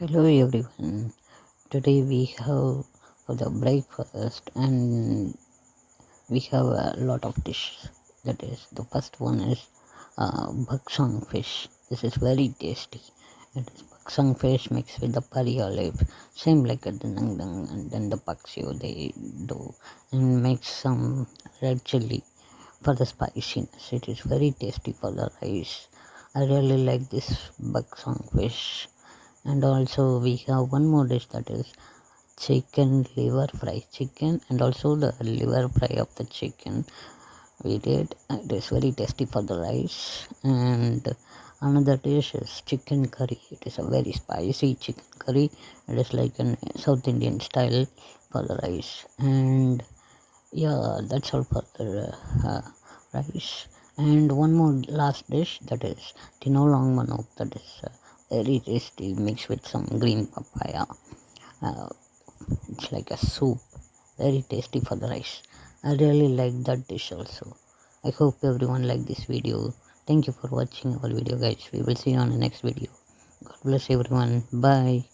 Hello everyone. Today we have for the breakfast and we have a lot of dishes. That is, the first one is Bagsang fish. This is very tasty. It is Bagsang fish mixed with the Pariya leaf, same like a Dinang and then the Paksio they do, and make some red chili for the spiciness. It is very tasty for the rice. I really like this Bagsang fish. And also we have one more dish, that is chicken liver fry. Chicken and also the liver fry of the chicken we did. It is very tasty for the rice. And another dish is chicken curry. It is a very spicy chicken curry. It is like an South Indian style for the rice. And yeah, that's all for the rice. And one more last dish, that is tinolong manok. That is very tasty, mixed with some green papaya. uh, it's like a soup, very tasty for the rice. I really like that dish also. I hope everyone like this video. Thank you for watching our video, guys. We will see you on the next video. God bless everyone. Bye.